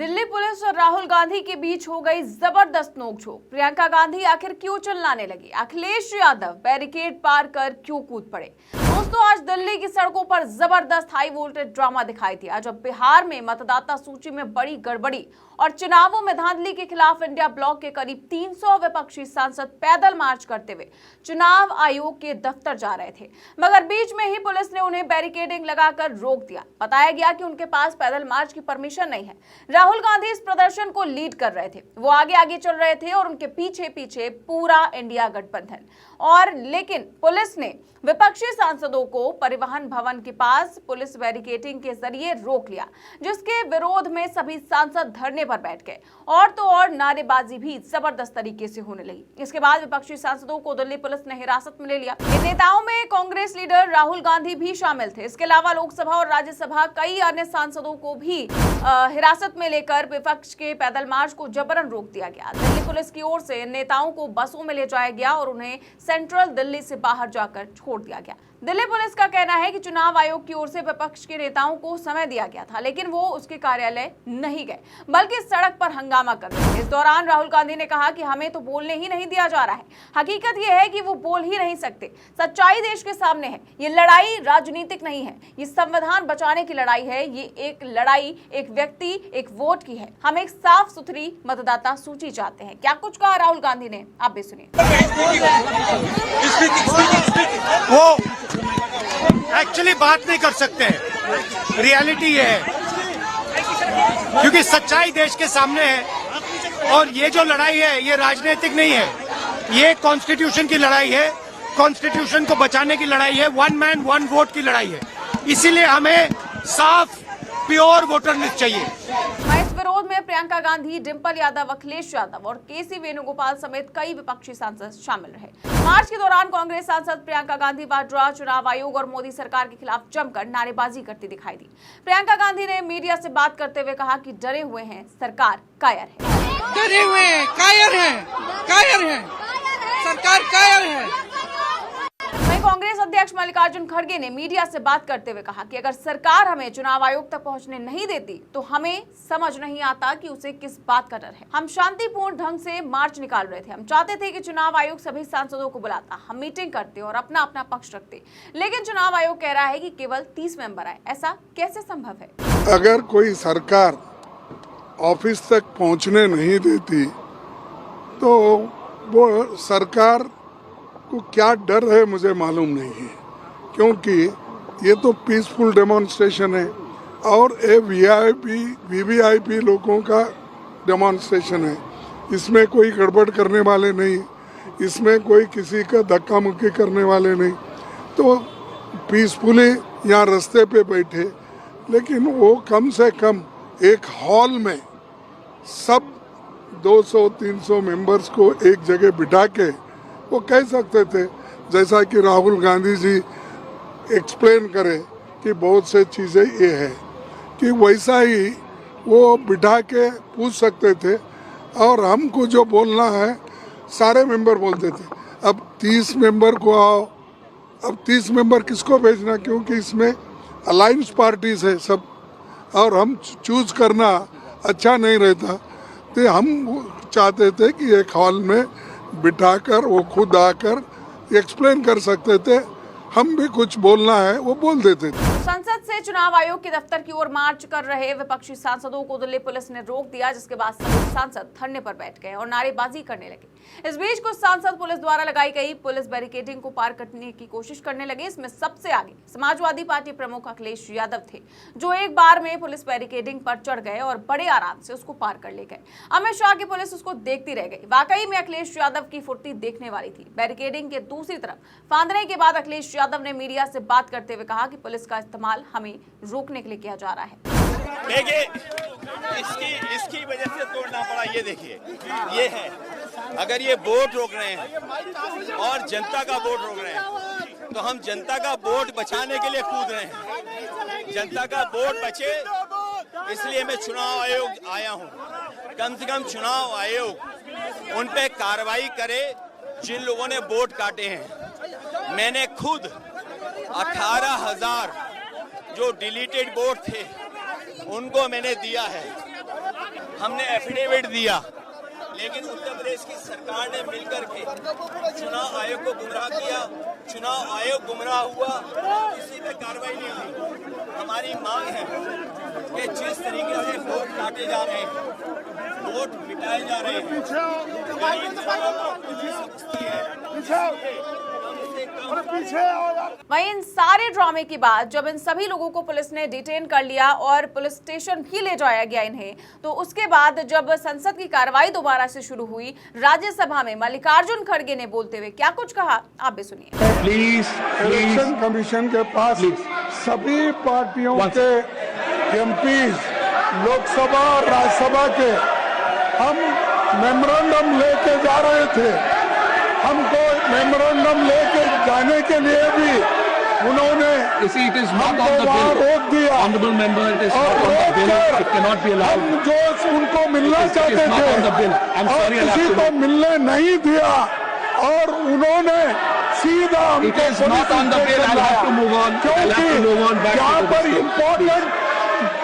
Delhi police और राहुल गांधी के बीच हो गई जबरदस्त नोकझोंक। प्रियंका गांधी आखिर क्यों चिल्लाने लगी? अखिलेश यादव बैरिकेड पार कर क्यों कूद पड़े? दोस्तों, आज दिल्ली की सड़कों पर जबरदस्त हाई वोल्टेज ड्रामा दिखाई दिया जब बिहार में मतदाता सूची में बड़ी गड़बड़ी और चुनावों में धांधली के खिलाफ इंडिया ब्लॉक के करीब 300 विपक्षी सांसद पैदल मार्च करते हुए चुनाव आयोग के दफ्तर जा रहे थे, मगर बीच में ही पुलिस ने उन्हें बैरिकेडिंग लगाकर रोक दिया। बताया गया कि उनके पास पैदल मार्च की परमिशन नहीं है। राहुल गांधी इस प्रदर्शन को लीड कर रहे थे, वो आगे आगे चल रहे थे और उनके पीछे पीछे पूरा इंडिया गठबंधन। लेकिन पुलिस ने विपक्षी सांसदों को परिवहन भवन के पास पुलिस बैरिकेडिंग के जरिए रोक लिया, जिसके विरोध में सभी सांसद धरने पर बैठ गए और तो और नारेबाजी भी जबरदस्त तरीके से होने लगी। इसके बाद विपक्षी सांसदों को दिल्ली पुलिस ने हिरासत में ले लिया। इन नेताओं में कांग्रेस लीडर राहुल गांधी भी शामिल थे। इसके अलावा लोकसभा और राज्यसभा कई अन्य सांसदों को भी हिरासत में लेकर विपक्ष के पैदल मार्च को जबरन रोक दिया गया। दिल्ली पुलिस की ओर से इन नेताओं को बसों में ले जाया गया और उन्हें सेंट्रल दिल्ली से बाहर जाकर छोड़ दिया गया। दिल्ली पुलिस का कहना है कि चुनाव आयोग की ओर से विपक्ष के नेताओं को समय दिया गया था, लेकिन वो उसके कार्यालय नहीं गए बल्कि सड़क पर हंगामा कर रहे थे। इस दौरान राहुल गांधी ने कहा कि हमें तो बोलने ही नहीं दिया जा रहा है। हकीकत यह है कि वो बोल ही नहीं सकते। सच्चाई देश के सामने है। ये लड़ाई राजनीतिक नहीं है, ये संविधान बचाने की लड़ाई है। ये एक लड़ाई एक व्यक्ति एक वोट की है। हम एक साफ सुथरी मतदाता सूची चाहते हैं। क्या कुछ कहा राहुल गांधी ने, आप भी सुनिए। वो एक्चुअली बात नहीं कर सकते हैं। रियलिटी ये है, क्योंकि सच्चाई देश के सामने है और ये जो लड़ाई है ये राजनीतिक नहीं है, ये कॉन्स्टिट्यूशन की लड़ाई है। कॉन्स्टिट्यूशन को बचाने की लड़ाई है। वन मैन वन वोट की लड़ाई है। इसीलिए हमें साफ प्योर वोटर लिस्ट चाहिए। इस विरोध में प्रियंका गांधी, डिंपल यादव, अखिलेश यादव और केसी वेणुगोपाल समेत कई विपक्षी सांसद शामिल रहे। मार्च के दौरान कांग्रेस सांसद प्रियंका गांधी वाड्रा चुनाव आयोग और मोदी सरकार के खिलाफ जमकर नारेबाजी करती दिखाई दी। प्रियंका गांधी ने मीडिया से बात करते हुए कहा कि डरे हुए हैं, सरकार कायर है। डरे हुए हैं, कायर हैं, कायर हैं, सरकार कायर है। कांग्रेस अध्यक्ष मल्लिकार्जुन खड़गे ने मीडिया से बात करते हुए कहा कि अगर सरकार हमें चुनाव आयोग तक पहुंचने नहीं देती तो हमें समझ नहीं आता कि उसे किस बात का डर है। हम शांतिपूर्ण ढंग से मार्च निकाल रहे थे। हम चाहते थे कि चुनाव आयोग सभी सांसदों को बुलाता, हम मीटिंग करते और अपना अपना पक्ष रखते, लेकिन चुनाव आयोग कह रहा है कि केवल 30 मेंबर आए। ऐसा कैसे संभव है? अगर कोई सरकार ऑफिस तक पहुंचने नहीं देती तो वो सरकार को क्या डर है मुझे मालूम नहीं है, क्योंकि ये तो पीसफुल डेमोन्स्ट्रेशन है और ये वीवीआईपी लोगों का डेमोन्स्ट्रेशन है। इसमें कोई गड़बड़ करने वाले नहीं, इसमें कोई किसी का धक्का मुक्की करने वाले नहीं। तो पीसफुली यहाँ रास्ते पे बैठे, लेकिन वो कम से कम एक हॉल में सब 200-300 मेंबर्स को एक जगह बिठा के वो कह सकते थे, जैसा कि राहुल गांधी जी एक्सप्लेन करे कि बहुत से चीज़ें ये है, कि वैसा ही वो बिठा के पूछ सकते थे और हमको जो बोलना है सारे मेंबर बोलते थे। अब 30 मेंबर को आओ, अब 30 मेंबर किसको भेजना, क्योंकि इसमें अलायंस पार्टीज है सब और हम चूज करना अच्छा नहीं रहता। तो हम चाहते थे कि एक हॉल में बिठाकर वो खुद आकर एक्सप्लेन कर सकते थे, हम भी कुछ बोलना है वो बोल देते थे। संसद से चुनाव आयोग के दफ्तर की ओर मार्च कर रहे विपक्षी सांसदों को दिल्ली पुलिस ने रोक दिया, जिसके बाद सभी सांसद धरने पर बैठ गए और नारेबाजी करने लगे। इस बीच कुछ सांसद पुलिस द्वारा लगाई गई पुलिस बैरिकेडिंग को पार करने की कोशिश करने लगे। इसमें सबसे आगे समाजवादी पार्टी प्रमुख अखिलेश यादव थे, जो एक बार में पुलिस बैरिकेडिंग पर चढ़ गए और बड़े आराम से उसको पार कर ले गए। अमित शाह की पुलिस उसको देखती रह गई। वाकई में अखिलेश यादव की फुर्ती देखने वाली थी। बैरिकेडिंग के दूसरी तरफ फांदने के बाद अखिलेश यादव ने मीडिया से बात करते हुए कहा कि पुलिस का इस्तेमाल हमें रोकने के लिए किया जा रहा है। देखिए, इसकी वजह से तोड़ना पड़ा। ये देखिए, ये है, अगर ये वोट रोक रहे हैं और जनता का वोट रोक रहे हैं तो हम जनता का वोट बचाने के लिए कूद रहे हैं। जनता का वोट बचे, इसलिए मैं चुनाव आयोग आया हूँ। कम से कम चुनाव आयोग उन पे कार्रवाई करे जिन लोगों ने वोट काटे हैं। मैंने खुद 18,000 जो डिलीटेड वोट थे उनको मैंने दिया है। हमने एफिडेविट दिया, लेकिन उत्तर प्रदेश की सरकार ने मिलकर के चुनाव आयोग को गुमराह किया। चुनाव आयोग गुमराह हुआ, किसी पे कार्रवाई नहीं हुई। हमारी मांग है कि जिस तरीके से वोट काटे जा रहे हैं, वोट मिटाए जा रहे हैं, गरीब लोगों को पुलिस सख्ती है, इसलिए कम से कम वहीं इन सारे ड्रामे के बाद जब इन सभी लोगों को पुलिस ने डिटेन कर लिया और पुलिस स्टेशन भी ले जाया गया इन्हें, तो उसके बाद जब संसद की कार्रवाई दोबारा से शुरू हुई, राज्यसभा में मल्लिकार्जुन खड़गे ने बोलते हुए क्या कुछ कहा, आप भी सुनिए। इलेक्शन कमीशन के पास सभी पार्टियों के एमपीज, लोकसभा और राज्यसभा के, हम मेमोरेंडम लेके जा रहे थे। हमको मेमोरेंडम लेके जाने के लिए भी उन्होंने हमको वहाँ रोक दिया। और हम जो उनको मिलना चाहते थे और किसी को मिलने नहीं दिया, और उन्होंने सीधा हमको यहाँ पर important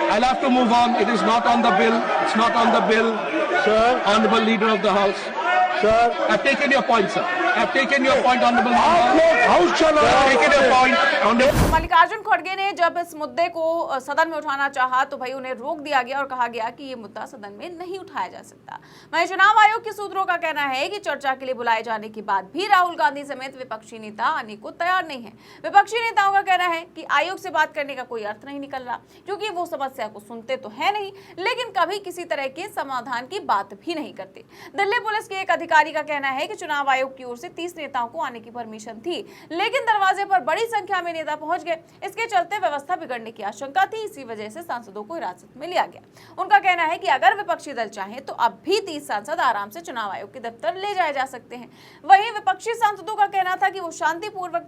I'll have to move on. It is not on the bill. It's not on the bill. Sir. Honorable Leader of the House. Sir. I've taken your point, sir. I've taken your point, Honorable आप Member. लोग house चला I've taken your point, Honorable. Mallikarjun खड़गे ने जब इस मुद्दे को सदन में उठाना चाहा तो भाई उन्हें रोक दिया गया और कहा गया कि ये मुद्दा सदन में नहीं उठाया जा सकता। वहीं चुनाव आयोग के सूत्रों का कहना है कि चर्चा के लिए बुलाए जाने के बाद भी राहुल गांधी समेत विपक्षी नेता आने को तैयार नहीं है। विपक्षी नेताओं का कहना है कि आयोग से बात करने का कोई अर्थ नहीं निकल रहा, क्योंकि वो समस्या को सुनते तो है नहीं, लेकिन कभी किसी तरह के समाधान की बात भी नहीं करते। दिल्ली पुलिस के एक अधिकारी का कहना है कि चुनाव आयोग की ओर से 30 नेताओं को आने की परमिशन थी, लेकिन दरवाजे पर बड़ी संख्या में नेता पहुंच गए। इसके चलते व्यवस्था बिगड़ने की आशंका थी, इसी वजह से सांसदों को हिरासत में लिया गया। उनका कहना है कि अगर विपक्षी दल चाहे तो अब भी 30 सांसद आराम से चुनाव आयोग के दफ्तर ले जाए जा सकते हैं। वहीं विपक्षी सांसदों का कहना था कि वो शांतिपूर्वक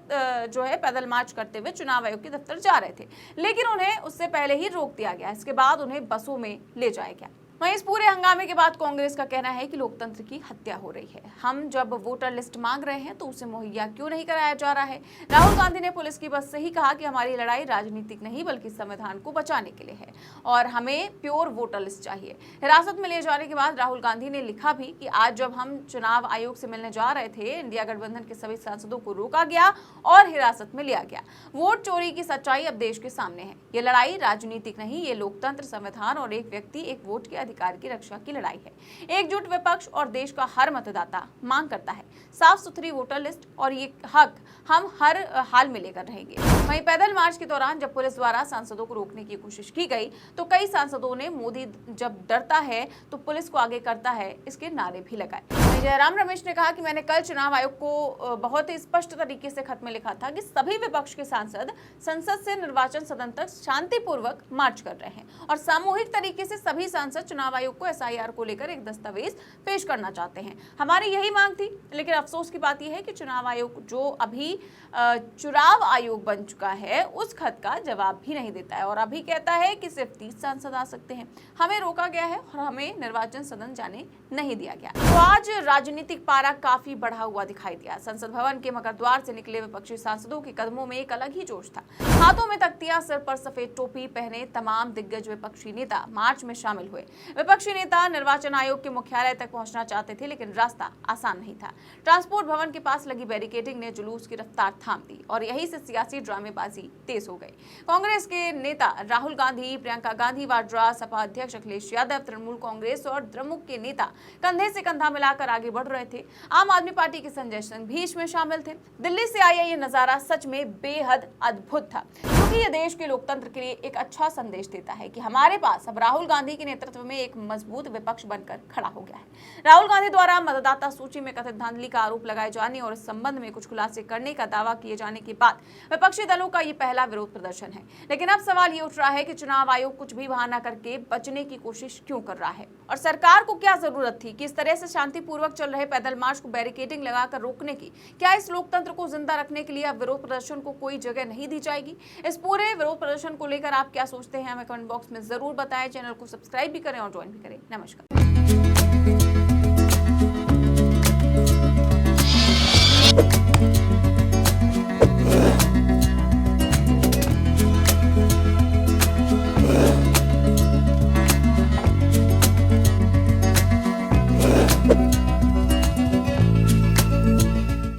पैदल मार्च करते हुए चुनाव आयोग के दफ्तर जा रहे थे, लेकिन उन्हें उससे पहले ही रोक दिया गया। इसके बाद उन्हें बसों में ले जाया गया। वहीं इस पूरे हंगामे के बाद कांग्रेस का कहना है कि लोकतंत्र की हत्या हो रही है। हम जब वोटर लिस्ट मांग रहे हैं तो उसे मुहैया क्यों नहीं कराया जा रहा है। राहुल गांधी ने पुलिस की बस से ही कहा कि हमारी लड़ाई राजनीतिक नहीं बल्कि संविधान को बचाने के लिए है और हमें प्योर वोटर लिस्ट चाहिए। हिरासत में ले जाने के बाद राहुल गांधी ने लिखा भी कि आज जब हम चुनाव आयोग से मिलने जा रहे थे, इंडिया गठबंधन के सभी सांसदों को रोका गया और हिरासत में लिया गया। वोट चोरी की सच्चाई अब देश के सामने है। ये लड़ाई राजनीतिक नहीं, ये लोकतंत्र, संविधान और एक व्यक्ति एक वोट के अधिकार की रक्षा की लड़ाई है। एकजुट विपक्ष और देश का हर मतदाता मांग करता है साफ सुथरी वोटर लिस्ट, और ये हक हम हर हाल में लेकर रहेंगे। वहीं पैदल मार्च के दौरान जब पुलिस द्वारा सांसदों को रोकने की कोशिश की गई तो कई सांसदों ने मोदी जब डरता है तो पुलिस को आगे करता है, इसके नारे भी लगाए। जयराम रमेश ने कहा कि मैंने कल चुनाव आयोग को बहुत ही स्पष्ट तरीके से खत में लिखा था कि सभी विपक्ष के सांसद संसद से निर्वाचन सदन तक शांतिपूर्वक मार्च कर रहे हैं और सामूहिक तरीके से सभी सांसद चुनाव आयोग को एसआईआर को लेकर एक दस्तावेज पेश करना चाहते हैं। हमारी यही मांग थी, लेकिन अफसोस की बात यह है कि चुनाव आयोग जो अभी चुनाव आयोग बन चुका है उस खत का जवाब भी नहीं देता है और अभी कहता है कि सिर्फ 30 सांसद आ सकते हैं। हमें रोका गया है और हमें निर्वाचन सदन जाने नहीं दिया गया। तो आज राजनीतिक पारा काफी बढ़ा हुआ दिखाई दिया। संसद भवन के मकरद्वार से निकले विपक्षी सांसदों के कदमों में एक अलग ही जोश था। हाथों में तख्तियां, सिर पर सफेद टोपी पहने तमाम दिग्गज विपक्षी नेता मार्च में शामिल हुए। विपक्षी नेता निर्वाचन आयोग के मुख्यालय तक पहुंचना चाहते थे, लेकिन रास्ता आसान नहीं था। ट्रांसपोर्ट भवन के पास लगी बैरिकेडिंग ने जुलूस की रफ्तार थाम दी और यहीं से सियासी ड्रामेबाजी तेज हो गई। कांग्रेस के नेता राहुल गांधी, प्रियंका गांधी वाड्रा, सपा अध्यक्ष अखिलेश यादव, तृणमूल कांग्रेस और द्रमुक के नेता कंधे से कंधा मिलाकर आगे बढ़ रहे थे। आम आदमी पार्टी के संजय सिंह भी इसमें शामिल थे। दिल्ली से आया ये नजारा सच में बेहद अद्भुत था, क्योंकि ये देश के लोकतंत्र के लिए एक अच्छा संदेश देता है कि हमारे पास अब राहुल गांधी के नेतृत्व में एक मजबूत विपक्ष बनकर खड़ा हो गया है। राहुल गांधी द्वारा मतदाता सूची में कथित धांधली का आरोप लगाए जाने और इस संबंध में कुछ खुलासे करने का दावा किए जाने के बाद विपक्षी दलों का ये पहला विरोध प्रदर्शन है। लेकिन अब सवाल ये उठ रहा है कि चुनाव आयोग कुछ भी बहाना करके बचने की कोशिश क्यों कर रहा है और सरकार को क्या जरूरत थी कि इस तरह से शांतिपूर्वक चल रहे पैदल मार्च को बैरिकेडिंग लगाकर रोकने की। क्या इस लोकतंत्र को जिंदा रखने के लिए अब विरोध प्रदर्शन को कोई जगह नहीं दी जाएगी? इस पूरे विरोध प्रदर्शन को लेकर आप क्या सोचते हैं, हमें कमेंट बॉक्स में जरूर बताएं। चैनल को सब्सक्राइब भी करें और ज्वाइन भी करें। नमस्कार।